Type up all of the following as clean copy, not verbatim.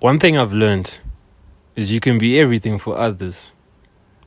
One thing I've learned is you can be everything for others,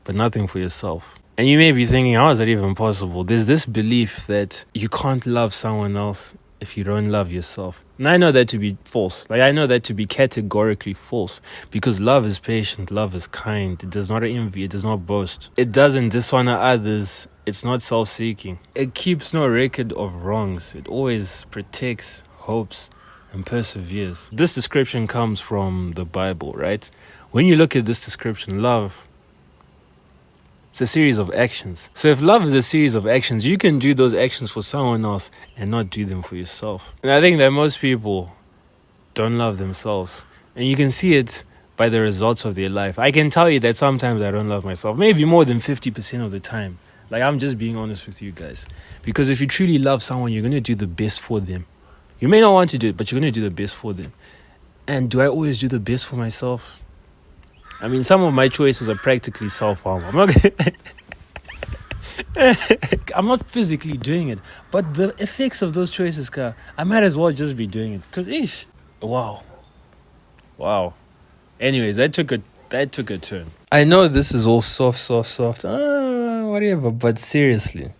but nothing for yourself. And you may be thinking, how is that even possible? There's this belief that you can't love someone else if you don't love yourself. And I know that to be false. I know that to be categorically false, because love is patient, love is kind. It does not envy, it does not boast. It doesn't dishonor others. It's not self-seeking. It keeps no record of wrongs. It always protects, hopes, and perseveres. This description comes from the Bible, right? When you look at this description, love, it's a series of actions. So if love is a series of actions, you can do those actions for someone else and not do them for yourself. And I think that most people don't love themselves. And you can see it by the results of their life. I can tell you that sometimes I don't love myself, maybe more than 50% of the time. I'm just being honest with you guys. Because if you truly love someone, you're going to do the best for them. You may not want to do it, but you're going to do the best for them. And do I always do the best for myself? I mean, some of my choices are practically self-harm. I'm not physically doing it, but the effects of those choices, I might as well just be doing it. Because, wow. Anyways, that took a turn. I know this is all soft. Whatever, but seriously,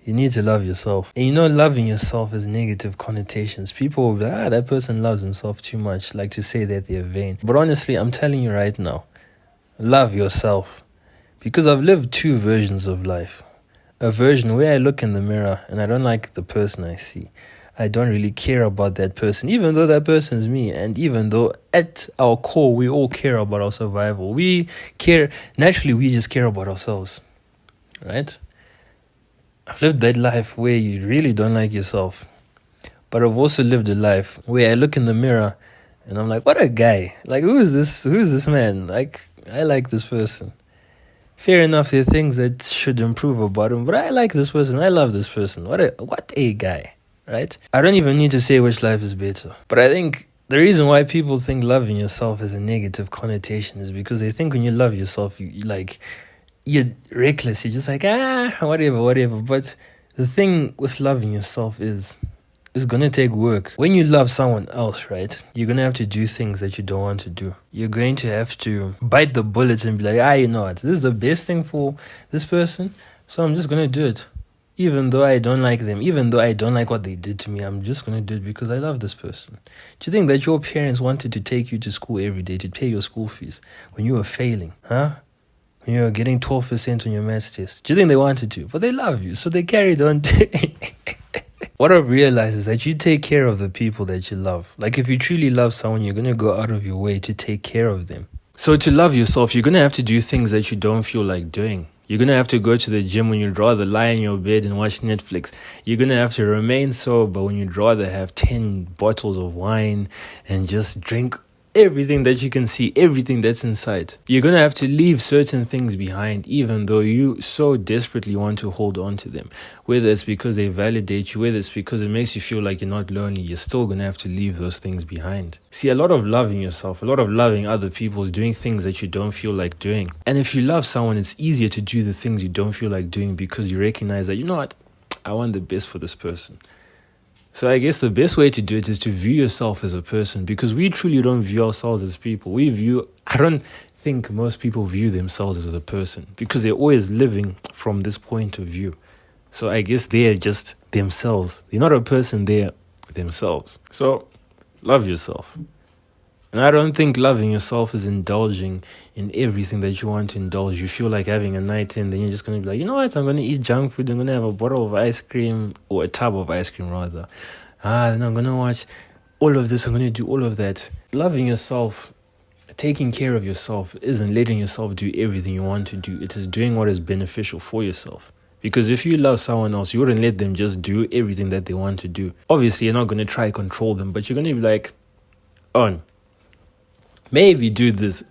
you need to love yourself. And loving yourself has negative connotations. People will be like, that person loves himself too much, like to say that they're vain. But honestly, I'm telling you right now, love yourself. Because I've lived two versions of life. A version where I look in the mirror and I don't like the person I see. I don't really care about that person, even though that person is me. And even though at our core, we all care about our survival. Naturally, we just care about ourselves, right? I've lived that life where you really don't like yourself. But I've also lived a life where I look in the mirror and I'm like, what a guy. Who is this man? I like this person. Fair enough, there are things that should improve about him, but I like this person. I love this person. What a guy, right? I don't even need to say which life is better. But I think the reason why people think loving yourself has a negative connotation is because they think when you love yourself, you're reckless. You're just like, whatever. But the thing with loving yourself is it's going to take work. When you love someone else, right, you're going to have to do things that you don't want to do. You're going to have to bite the bullets and be like, you know what, this is the best thing for this person, so I'm just going to do it. Even though I don't like them, even though I don't like what they did to me, I'm just going to do it because I love this person. Do you think that your parents wanted to take you to school every day to pay your school fees when you were failing, huh? When you were getting 12% on your maths test? Do you think they wanted to? But they love you, so they carried on. What I've realized is that you take care of the people that you love. If you truly love someone, you're going to go out of your way to take care of them. So to love yourself, you're going to have to do things that you don't feel like doing. You're going to have to go to the gym when you'd rather lie in your bed and watch Netflix. You're going to have to remain sober when you'd rather have 10 bottles of wine and just drink everything that you can see, everything that's inside. You're going to have to leave certain things behind, even though you so desperately want to hold on to them. Whether it's because they validate you, whether it's because it makes you feel like you're not lonely, you're still going to have to leave those things behind. See, a lot of loving yourself, a lot of loving other people is doing things that you don't feel like doing. And if you love someone, it's easier to do the things you don't feel like doing because you recognize that, you know what, I want the best for this person. So I guess the best way to do it is to view yourself as a person, because we truly don't view ourselves as people. I don't think most people view themselves as a person because they're always living from this point of view. So I guess they're just themselves. They're not a person, they're themselves. So love yourself. And I don't think loving yourself is indulging in everything that you want to indulge. You feel like having a night in, then you're just going to be like, you know what, I'm going to eat junk food. I'm going to have a bottle of ice cream, or a tub of ice cream rather. Then I'm going to watch all of this. I'm going to do all of that. Loving yourself, taking care of yourself, isn't letting yourself do everything you want to do. It is doing what is beneficial for yourself. Because if you love someone else, you wouldn't let them just do everything that they want to do. Obviously, you're not going to try to control them, but you're going to be like, maybe do this.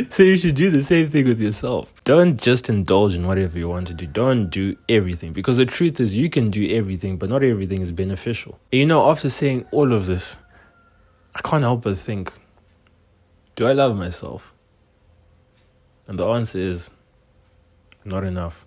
So you should do the same thing with yourself. Don't just indulge in whatever you want to do. Don't do everything. Because the truth is, you can do everything, but not everything is beneficial. And after saying all of this, I can't help but think, do I love myself? And the answer is, not enough.